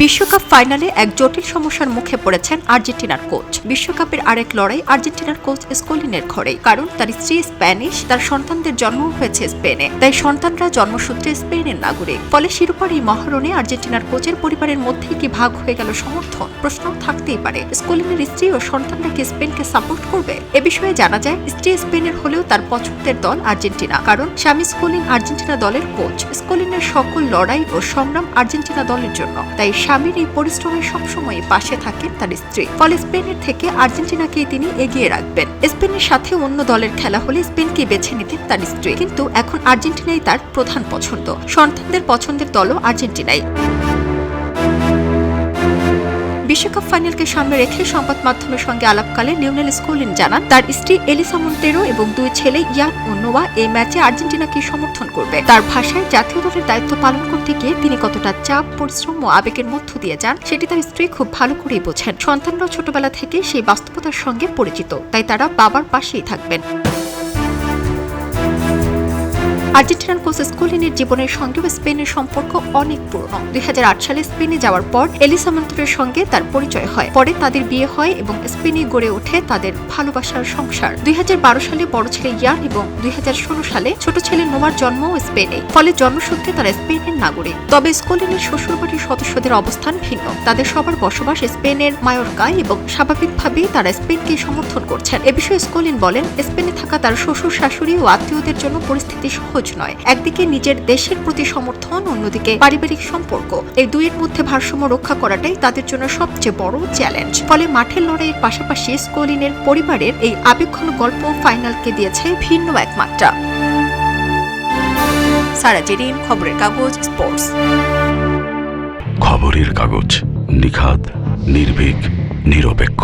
বিশ্বকাপ ফাইনালে এক জটিল সমস্যার মুখে পড়েছেন আর্জেন্টিনার কোচ। বিশ্বকাপের আরেক লড়াই আর্জেন্টিনার কোচ স্কলিনের ঘরে, কারণ তার স্ত্রী স্প্যানিশ, তার সন্তানদের জন্ম হয়েছে স্পেনে, তাই সন্তানরা জন্মসূত্রে স্পেনের নাগরিক। ফলে শিরোপার এই মহারণে আর্জেন্টিনার কোচের পরিবারের মধ্যে কি ভাগ হয়ে গেল সমর্থন? প্রশ্ন থাকতেই পারে, স্কলিনের স্ত্রী ও সন্তানরা কি স্পেনকে সাপোর্ট করবে? এ বিষয়ে জানা যায়, স্ত্রী স্পেনের হলেও তার পছন্দের দল আর্জেন্টিনা, কারণ স্বামী স্কলিন আর্জেন্টিনা দলের কোচ। স্কলিনের সকল লড়াই ও সংগ্রাম আর্জেন্টিনা দলের জন্য, তাই স্বামীর এই পরিশ্রমে সবসময় পাশে থাকেন তার স্ত্রী। ফলে স্পেনের থেকে আর্জেন্টিনাকে তিনি এগিয়ে রাখবেন। স্পেনের সাথে অন্য দলের খেলা হলে স্পেনকে বেছে নিতেন তার স্ত্রী, কিন্তু এখন আর্জেন্টিনাই তার প্রধান পছন্দ। সন্তানদের পছন্দের দলও আর্জেন্টিনাই। বিশ্বকাপ ফাইনালকে সামনে রেখে সংবাদ মাধ্যমের সঙ্গে আলাপকালে লিওনেল স্কলিন জানান, তার স্ত্রী এলিসা মন্টেরো এবং দুই ছেলে ইয়ান ও নোয়া এই ম্যাচে আর্জেন্টিনাকে সমর্থন করবে। তার ভাষায়, জাতীয় দলের দায়িত্ব পালন করতে গিয়ে তিনি কতটা চাপ, পরিশ্রম ও আবেগের মধ্য দিয়ে যান সেটি তার স্ত্রী খুব ভালো করেই বোঝেন। সন্তানরাও ছোটবেলা থেকে সেই বাস্তবতার সঙ্গে পরিচিত, তাই তারা বাবার পাশেই থাকবেন। আর্জেন্টিনার কোচ স্কলিনের জীবনের সঙ্গে স্পেনের সম্পর্ক অনেক পুরনো। 2008 সালে স্পেনে যাওয়ার পর এলিসা মন্টেরোর সঙ্গে তার পরিচয় হয়। পরে তাদের বিয়ে হয় এবং স্পেনে গড়ে ওঠে তাদের ভালোবাসার সংসার। 2012 সালে বড় ছেলে ইয়ান এবং 2016 সালে ছোট ছেলে নোয়ার জন্ম স্পেনে। ফলে জন্মসূত্রে তারা স্পেনের নাগরিক। তবে স্কলিনের শ্বশুরবাড়ির সদস্যদের অবস্থান ভিন্ন। তাদের সবার বসবাস স্পেনের মায়োরকায় এবং স্বাভাবিকভাবেই তারা স্পেনকে সমর্থন করছেন। এ বিষয়ে স্কলিন বলেন, স্পেনে থাকা তার শ্বশুর শাশুড়ি ও আত্মীয়দের জন্য পরিস্থিতি সহজ নয়। একদিকে নিজের দেশের প্রতি সমর্থন, অন্যদিকে পারিবারিক সম্পর্ক, এই দুইয়ের মধ্যে ভারসাম্য রক্ষা করাটাই তাদের জন্য সবচেয়ে বড় চ্যালেঞ্জ। ফলে মাঠের লড়াইয়ের পাশাপাশি স্কলিনের পরিবারের এই আবেগঘন গল্প ফাইনালকে দিয়েছে ভিন্ন এক মাত্রা। সারা জেরিন, খবরের কাগজ, স্পোর্টস। খবরের কাগজ, নিখাদ, নির্ভীক, নিরপেক্ষ।